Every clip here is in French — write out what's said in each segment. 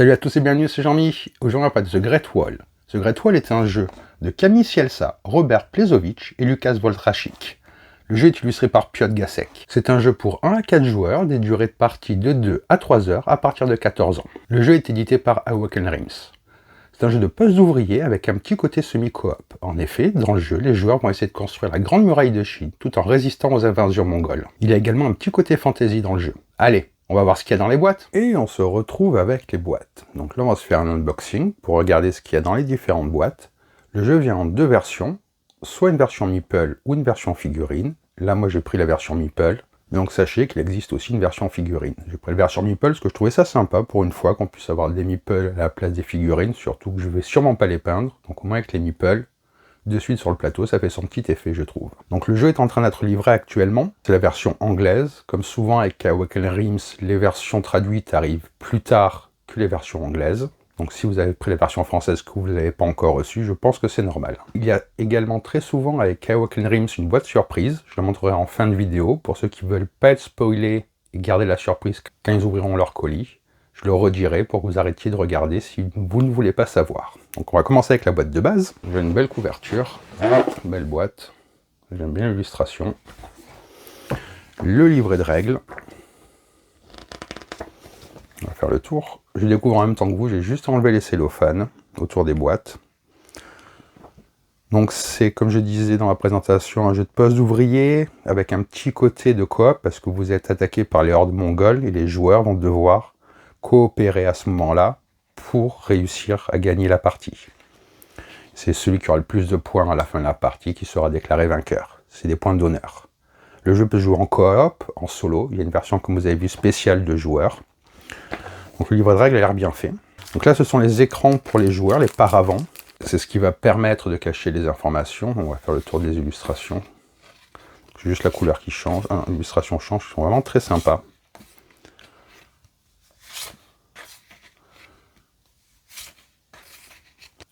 Salut à tous et bienvenue, c'est Jean-Mi. Aujourd'hui on va parler de The Great Wall. The Great Wall est un jeu de Camille Scielsa, Robert Plezovich et Lukas Woltrachik. Le jeu est illustré par Piotr Gacek. C'est un jeu pour 1 à 4 joueurs, des durées de partie de 2 à 3 heures à partir de 14 ans. Le jeu est édité par Awoken Realms. C'est un jeu de poste d'ouvrier avec un petit côté semi-coop. En effet, dans le jeu, les joueurs vont essayer de construire la grande muraille de Chine tout en résistant aux invasions mongoles. Il y a également un petit côté fantasy dans le jeu. Allez, on va voir ce qu'il y a dans les boîtes. Et on se retrouve avec les boîtes. Donc là, on va se faire un unboxing pour regarder ce qu'il y a dans les différentes boîtes. Le jeu vient en 2 versions, soit une version Meeple ou une version figurine. Là, moi, j'ai pris la version Meeple. Donc sachez qu'il existe aussi une version figurine. J'ai pris la version Meeple parce que je trouvais ça sympa pour une fois qu'on puisse avoir des Meeple à la place des figurines, surtout que je vais sûrement pas les peindre. Donc au moins avec les Meeple, de suite sur le plateau, ça fait son petit effet, je trouve. Donc le jeu est en train d'être livré actuellement. C'est la version anglaise. Comme souvent avec Awoken Realms, les versions traduites arrivent plus tard que les versions anglaises. Donc si vous avez pris la version française que vous n'avez pas encore reçue, je pense que c'est normal. Il y a également très souvent avec Awoken Realms une boîte surprise. Je la montrerai en fin de vidéo pour ceux qui ne veulent pas être spoilés et garder la surprise quand ils ouvriront leur colis. Je le redirai pour que vous arrêtiez de regarder si vous ne voulez pas savoir. Donc on va commencer avec la boîte de base. J'ai une belle couverture, une belle boîte. J'aime bien l'illustration. Le livret de règles. On va faire le tour. Je découvre en même temps que vous, j'ai juste enlevé les cellophanes autour des boîtes. Donc c'est, comme je disais dans la présentation, un jeu de poste d'ouvrier avec un petit côté de coop parce que vous êtes attaqué par les hordes mongoles et les joueurs vont devoir coopérer à ce moment-là pour réussir à gagner la partie. C'est celui qui aura le plus de points à la fin de la partie qui sera déclaré vainqueur. C'est des points d'honneur. Le jeu peut se jouer en coop, en solo. Il y a une version, comme vous avez vu, spéciale de joueurs. Donc le livre de règles a l'air bien fait. Donc là, ce sont les écrans pour les joueurs, les paravents. C'est ce qui va permettre de cacher les informations. On va faire le tour des illustrations. C'est juste la couleur qui change. L'illustration change, ils sont vraiment très sympas.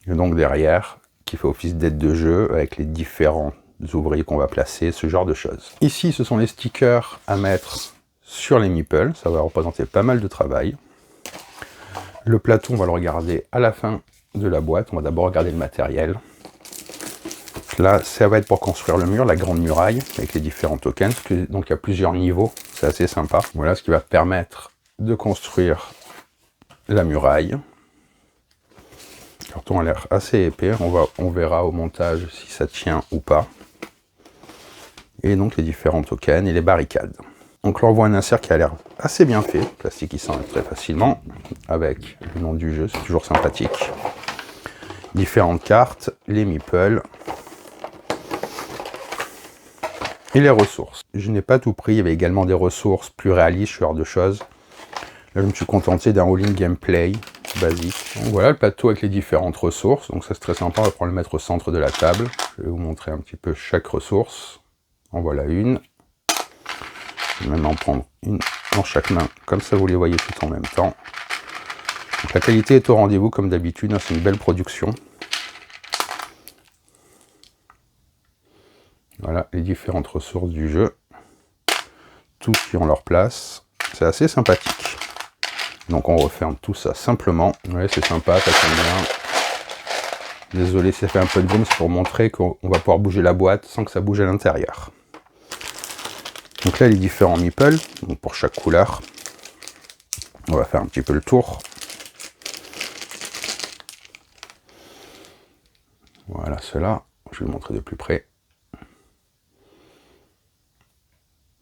Et donc derrière, qui fait office d'aide de jeu avec les différents ouvriers qu'on va placer, ce genre de choses. Ici, ce sont les stickers à mettre sur les meeples. Ça va représenter pas mal de travail. Le plateau, on va le regarder à la fin de la boîte. On va d'abord regarder le matériel. Là, ça va être pour construire le mur, la grande muraille, avec les différents tokens. Donc il y a plusieurs niveaux, c'est assez sympa. Voilà ce qui va permettre de construire la muraille. Le carton a l'air assez épais. On verra au montage si ça tient ou pas. Et donc les différents tokens et les barricades. Donc là on voit un insert qui a l'air assez bien fait, le plastique qui s'enlève très facilement, avec le nom du jeu, c'est toujours sympathique. Différentes cartes, les meeples et les ressources. Je n'ai pas tout pris, il y avait également des ressources plus réalistes, ce genre de choses. Là je me suis contenté d'un all-in gameplay basique. Donc voilà le plateau avec les différentes ressources, donc ça c'est très sympa, on va pouvoir le mettre au centre de la table. Je vais vous montrer un petit peu chaque ressource. En voilà une. Je vais même en prendre une dans chaque main, comme ça vous les voyez toutes en même temps. Donc, la qualité est au rendez-vous comme d'habitude, c'est une belle production. Voilà les différentes ressources du jeu. Toutes qui ont leur place. C'est assez sympathique. Donc on referme tout ça simplement. Ouais, c'est sympa, ça tient bien. Désolé si ça fait un peu de bruit, c'est pour montrer qu'on va pouvoir bouger la boîte sans que ça bouge à l'intérieur. Donc là, les différents meeples, donc pour chaque couleur. On va faire un petit peu le tour. Voilà ceux-là. Je vais le montrer de plus près.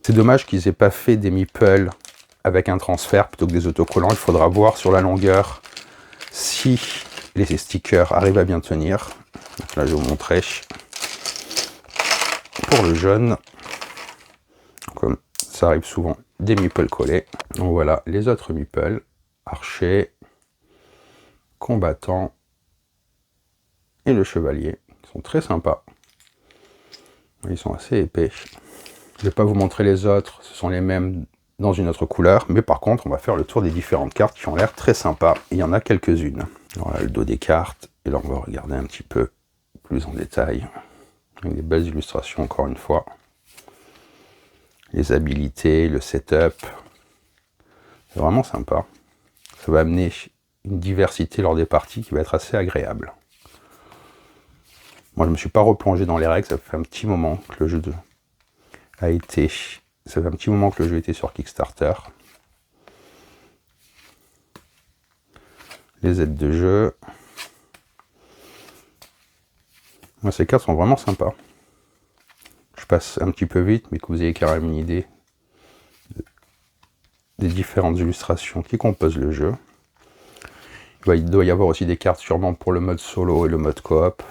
C'est dommage qu'ils n'aient pas fait des meeples avec un transfert plutôt que des autocollants. Il faudra voir sur la longueur si les stickers arrivent à bien tenir. Donc là, je vais vous montrer. Pour le jaune, comme ça arrive souvent, des meeples collés. Donc voilà les autres meeples, archer, combattant et le chevalier. Ils sont très sympas. Ils sont assez épais. Je ne vais pas vous montrer les autres, ce sont les mêmes dans une autre couleur, mais par contre on va faire le tour des différentes cartes qui ont l'air très sympas. Il y en a quelques-unes. Voilà le dos des cartes, et là on va regarder un petit peu plus en détail. Avec des belles illustrations encore une fois. Les habilités, le setup. C'est vraiment sympa. Ça va amener une diversité lors des parties qui va être assez agréable. Moi, je ne me suis pas replongé dans les règles, ça fait un petit moment que le jeu était sur Kickstarter. Les aides de jeu. Moi, ces cartes sont vraiment sympas. Je passe un petit peu vite, mais que vous ayez quand même une idée des différentes illustrations qui composent le jeu. Il doit y avoir aussi des cartes sûrement pour le mode solo et le mode coop.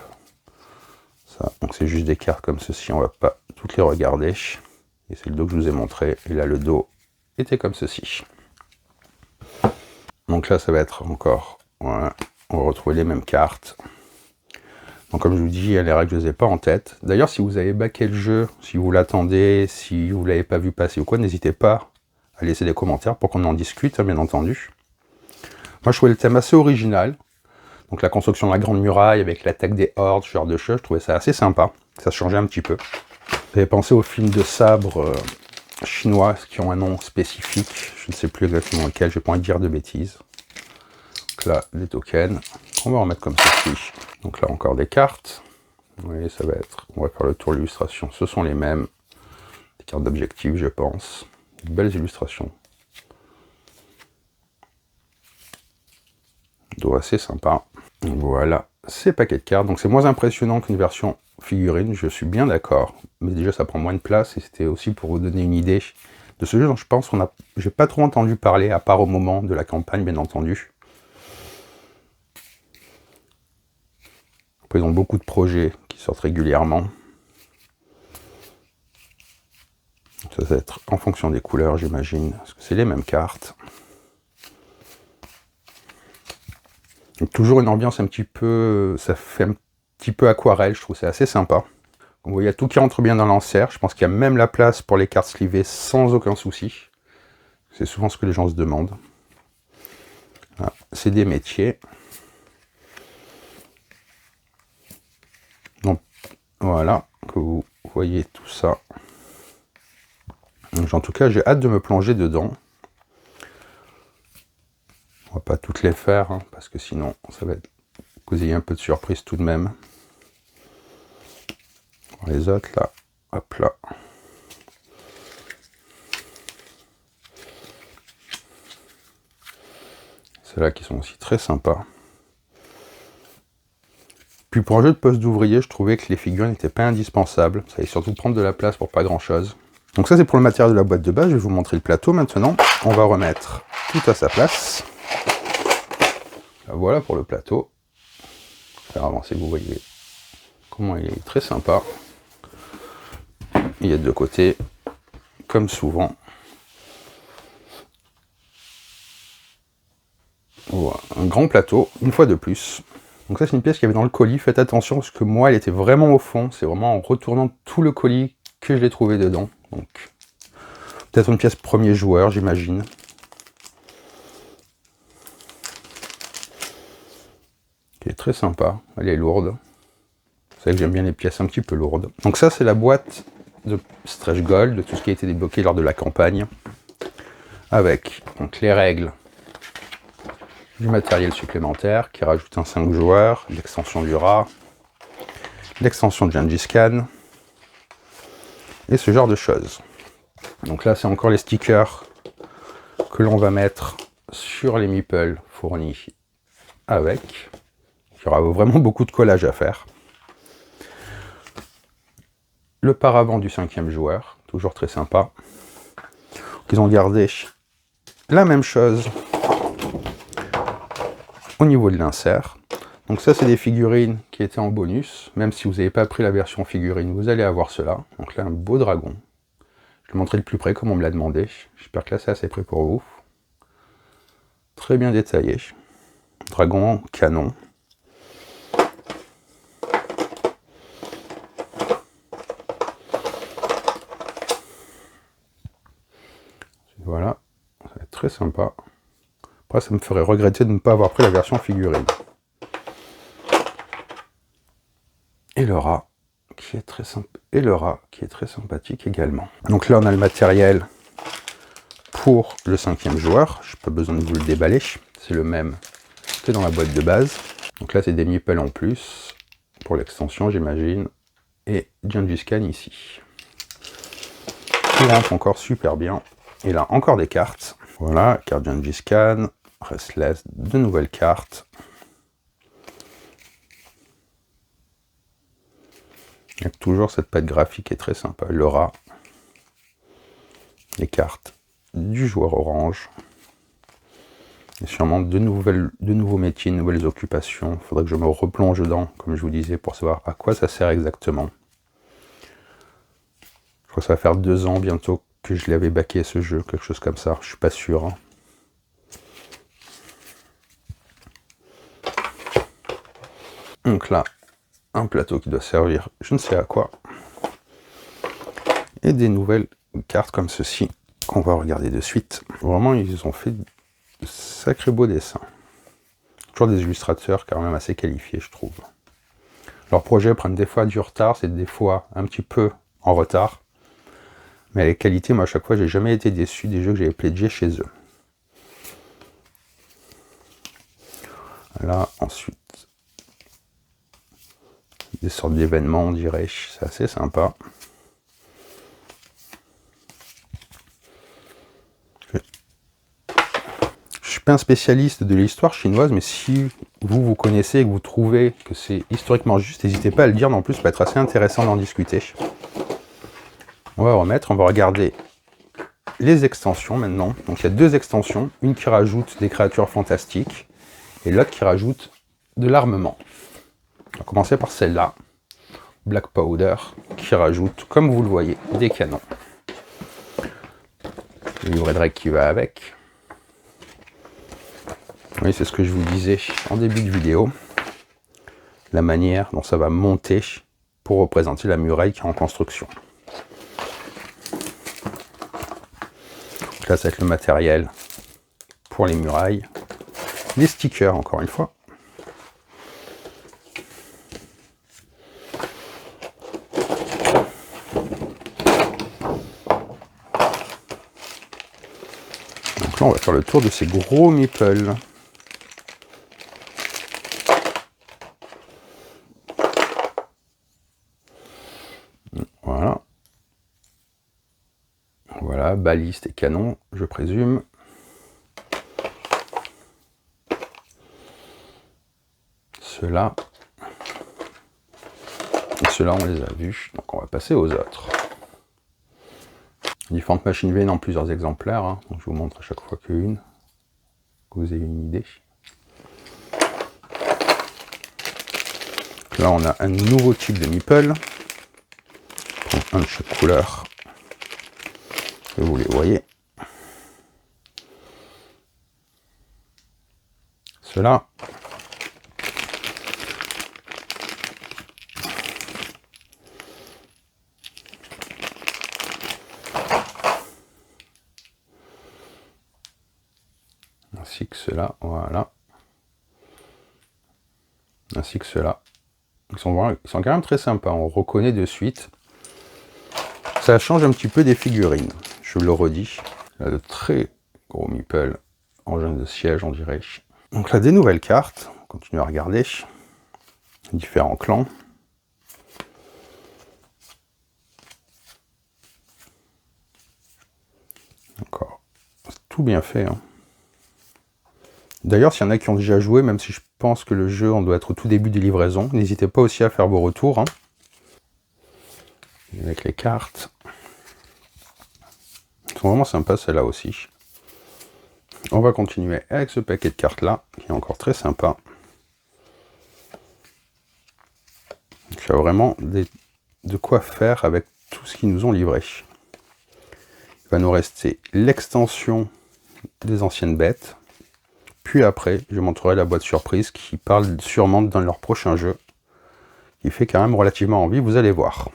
Ça, donc c'est juste des cartes comme ceci, on va pas toutes les regarder. Et c'est le dos que je vous ai montré. Et là, le dos était comme ceci. Donc là, ça va être encore... Voilà, on va retrouver les mêmes cartes. Donc comme je vous dis, les règles, je ne les ai pas en tête. D'ailleurs, si vous avez backé le jeu, si vous l'attendez, si vous ne l'avez pas vu passer ou quoi, n'hésitez pas à laisser des commentaires pour qu'on en discute, bien entendu. Moi, je trouvais le thème assez original. Donc la construction de la Grande Muraille avec l'attaque des hordes, ce genre de choses, je trouvais ça assez sympa. Ça changeait un petit peu. J'avais pensé aux films de sabre chinois qui ont un nom spécifique. Je ne sais plus exactement lequel, je n'ai pas envie de dire de bêtises. Donc là, des tokens. On va en mettre comme ceci. Donc là, encore des cartes. Oui, ça va être... On va faire le tour de l'illustration. Ce sont les mêmes. Des cartes d'objectif, je pense. De belles illustrations. Dos assez sympa. Voilà, ces paquets de cartes. Donc c'est moins impressionnant qu'une version figurine, je suis bien d'accord. Mais déjà, ça prend moins de place. Et c'était aussi pour vous donner une idée de ce jeu dont je pense qu'on a... J'ai pas trop entendu parler, à part au moment de la campagne, bien entendu. Après, ils ont beaucoup de projets qui sortent régulièrement. Ça va être en fonction des couleurs, j'imagine. Parce que c'est les mêmes cartes. Donc, toujours une ambiance un petit peu... Ça fait un petit peu aquarelle, je trouve c'est assez sympa. Donc, vous voyez, il y a tout qui rentre bien dans l'enserre. Je pense qu'il y a même la place pour les cartes slivées sans aucun souci. C'est souvent ce que les gens se demandent. Voilà, c'est des métiers. Donc voilà, que vous voyez tout ça. Donc, en tout cas, j'ai hâte de me plonger dedans. On va pas toutes les faire, hein, parce que sinon, ça va être... que vous ayez un peu de surprise tout de même. Les autres, là, hop là. Celles-là qui sont aussi très sympas. Puis pour un jeu de poste d'ouvrier, je trouvais que les figures n'étaient pas indispensables. Ça allait surtout prendre de la place pour pas grand-chose. Donc ça, c'est pour le matériel de la boîte de base. Je vais vous montrer le plateau maintenant. On va remettre tout à sa place. Voilà pour le plateau. Je vais faire avancer, vous voyez comment il est très sympa. Il y a de deux côtés, comme souvent. Voilà, un grand plateau, une fois de plus. Donc ça, c'est une pièce qu'il y avait dans le colis. Faites attention, parce que moi, elle était vraiment au fond. C'est vraiment en retournant tout le colis que je l'ai trouvé dedans. Donc, peut-être une pièce premier joueur, j'imagine. Qui est très sympa. Elle est lourde. Vous savez que j'aime bien les pièces un petit peu lourdes. Donc ça, c'est la boîte de Stretch Gold, de tout ce qui a été débloqué lors de la campagne. Avec donc, les règles du matériel supplémentaire qui rajoute un 5 joueurs, l'extension du rat, l'extension de Gengis Khan, et ce genre de choses. Donc là, c'est encore les stickers que l'on va mettre sur les meeples fournis avec. Il y aura vraiment beaucoup de collage à faire. Le paravent du 5e joueur, toujours très sympa. Ils ont gardé la même chose au niveau de l'insert. Donc ça, c'est des figurines qui étaient en bonus. Même si vous n'avez pas pris la version figurine, vous allez avoir cela. Donc là, un beau dragon. Je vais le montrer de plus près comme on me l'a demandé. J'espère que là, c'est assez près pour vous. Très bien détaillé. Dragon canon. Voilà, ça va être très sympa. Après, ça me ferait regretter de ne pas avoir pris la version figurine. Et le rat, qui est très sympathique également. Donc là, on a le matériel pour le 5e joueur. Je n'ai pas besoin de vous le déballer. C'est le même incrustés dans la boîte de base. Donc là, c'est des meeples en plus, pour l'extension, j'imagine. Et Gengis Khan ici. Tout rentre encore super bien. Et là, encore des cartes. Voilà, carte Gengis Khan, Restless, de nouvelles cartes. Avec toujours cette patte graphique qui est très sympa. Le rat. Les cartes du joueur orange. Et sûrement de nouveaux métiers, de nouvelles occupations. Il faudrait que je me replonge dedans, comme je vous disais, pour savoir à quoi ça sert exactement. Je crois que ça va faire 2 ans bientôt que je l'avais backé ce jeu, quelque chose comme ça. Je suis pas sûr. Hein. Donc là, un plateau qui doit servir je ne sais à quoi. Et des nouvelles cartes comme ceci, qu'on va regarder de suite. Vraiment, ils ont fait de sacrés beaux dessins. Toujours des illustrateurs quand même assez qualifiés, je trouve. Leurs projets prennent des fois du retard, c'est des fois un petit peu en retard. Mais les qualités, moi à chaque fois, j'ai jamais été déçu des jeux que j'avais pledgés chez eux. Là, ensuite, des sortes d'événements, on dirait, c'est assez sympa. Je suis pas un spécialiste de l'histoire chinoise, mais si vous connaissez et que vous trouvez que c'est historiquement juste, n'hésitez pas à le dire, en plus, ça peut être assez intéressant d'en discuter. On va remettre, on va regarder les extensions maintenant. Donc il y a 2 extensions, une qui rajoute des créatures fantastiques, et l'autre qui rajoute de l'armement. On va commencer par celle-là, Black Powder, qui rajoute, comme vous le voyez, des canons. Le livret de règles qui va avec. Oui, c'est ce que je vous disais en début de vidéo. La manière dont ça va monter pour représenter la muraille qui est en construction. Donc là, ça va être le matériel pour les murailles. Les stickers, encore une fois. Donc là, on va faire le tour de ces gros meeples. Voilà. Voilà, balistes et canons, je présume. Ceux-là. Et ceux-là, on les a vus. Donc on va passer aux autres. Différentes machines viennent en plusieurs exemplaires. Hein. Donc je vous montre à chaque fois qu'une. Que vous ayez une idée. Là, on a un nouveau type de meeple. Un de chaque couleur. Et vous les voyez. Ceux-là. Ainsi que ceux-là, voilà. Ainsi que ceux-là. Ils sont quand même très sympas, on reconnaît de suite. Ça change un petit peu des figurines, je le redis. Là, de très gros meeples, engin de siège, on dirait. Donc là, des nouvelles cartes, on continue à regarder. Différents clans. Encore, c'est tout bien fait. Hein. D'ailleurs, s'il y en a qui ont déjà joué, même si je pense que le jeu, on doit être au tout début des livraisons, n'hésitez pas aussi à faire vos retours. Hein. Avec les cartes. Elles sont vraiment sympas, celles-là aussi. On va continuer avec ce paquet de cartes-là, qui est encore très sympa. Donc, il y a vraiment de quoi faire avec tout ce qu'ils nous ont livré. Il va nous rester l'extension des anciennes bêtes. Puis après, je montrerai la boîte surprise qui parle sûrement dans leur prochain jeu. Qui fait quand même relativement envie, vous allez voir.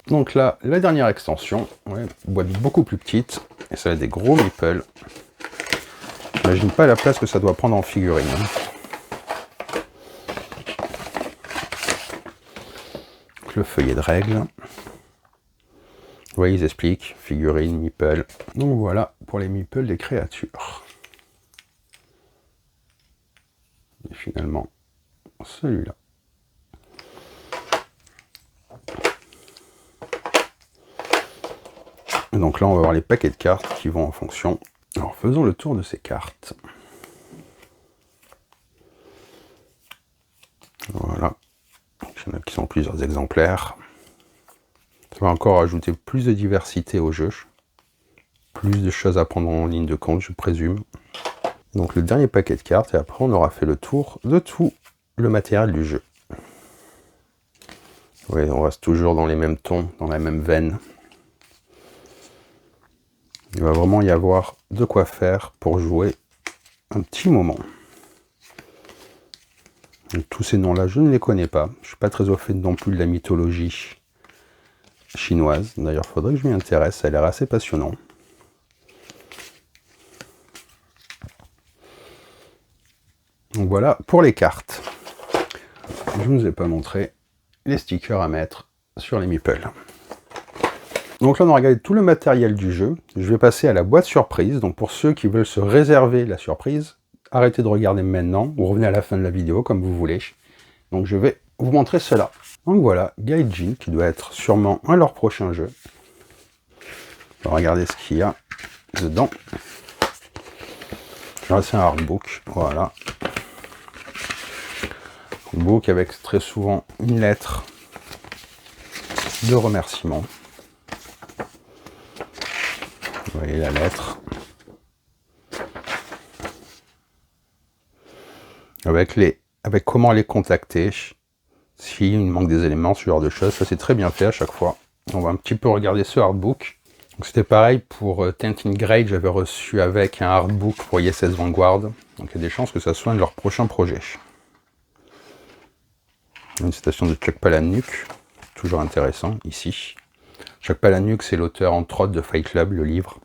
Donc là, la dernière extension, ouais, boîte beaucoup plus petite. Et ça a des gros meeples. J'imagine pas la place que ça doit prendre en figurine. Hein. Le feuillet de règles. Vous voyez, ils expliquent. Figurine, meeple. Donc voilà pour les meeples des créatures. Et finalement, celui-là. Donc là, on va voir les paquets de cartes qui vont en fonction. Alors, faisons le tour de ces cartes. Voilà. Il y en a qui sont plusieurs exemplaires. Ça va encore ajouter plus de diversité au jeu. Plus de choses à prendre en ligne de compte, je présume. Donc le dernier paquet de cartes, et après on aura fait le tour de tout le matériel du jeu. Oui, on reste toujours dans les mêmes tons, dans la même veine. Il va vraiment y avoir de quoi faire pour jouer un petit moment. Et tous ces noms-là, je ne les connais pas. Je ne suis pas très au fait non plus de la mythologie chinoise. D'ailleurs, il faudrait que je m'y intéresse, ça a l'air assez passionnant. Donc voilà pour les cartes. Je ne vous ai pas montré les stickers à mettre sur les meeples. Donc là, on a regardé tout le matériel du jeu. Je vais passer à la boîte surprise. Donc pour ceux qui veulent se réserver la surprise, arrêtez de regarder maintenant ou revenez à la fin de la vidéo comme vous voulez. Donc je vais vous montrer cela. Donc voilà, Gaijin qui doit être sûrement un de leurs prochains jeux. On va regarder ce qu'il y a dedans. C'est un artbook, voilà. Artbook avec très souvent une lettre de remerciement. Vous voyez la lettre. Avec comment les contacter, s'il manque des éléments, ce genre de choses. Ça c'est très bien fait à chaque fois. On va un petit peu regarder ce artbook. C'était pareil pour Tainted Grail, j'avais reçu avec un artbook pour ISS Vanguard. Donc il y a des chances que ça soit un de leurs prochains projets. Une citation de Chuck Palahniuk, toujours intéressant ici. Chuck Palahniuk, c'est l'auteur entre autres de Fight Club, le livre.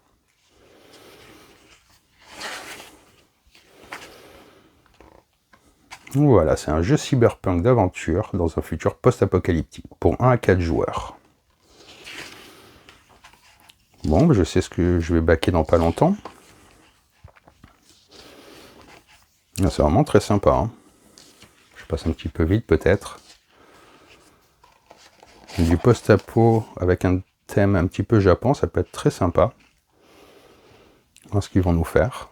Voilà, c'est un jeu cyberpunk d'aventure dans un futur post-apocalyptique pour 1 à 4 joueurs. Bon, je sais ce que je vais backer dans pas longtemps. C'est vraiment très sympa. Hein. Je passe un petit peu vite peut-être. Du post-apo avec un thème un petit peu Japon, ça peut être très sympa. On va voir ce qu'ils vont nous faire.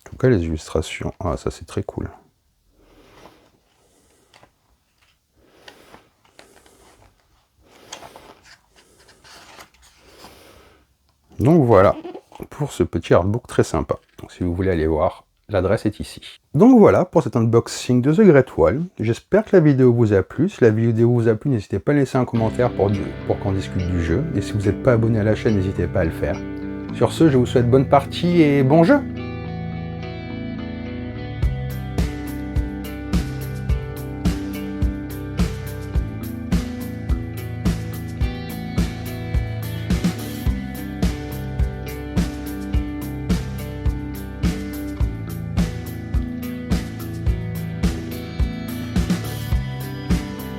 En tout cas, les illustrations, ah ça c'est très cool. Donc voilà, pour ce petit artbook très sympa. Donc si vous voulez aller voir, l'adresse est ici. Donc voilà pour cet unboxing de The Great Wall. J'espère que la vidéo vous a plu. Si la vidéo vous a plu, n'hésitez pas à laisser un commentaire pour qu'on discute du jeu. Et si vous n'êtes pas abonné à la chaîne, n'hésitez pas à le faire. Sur ce, je vous souhaite bonne partie et bon jeu!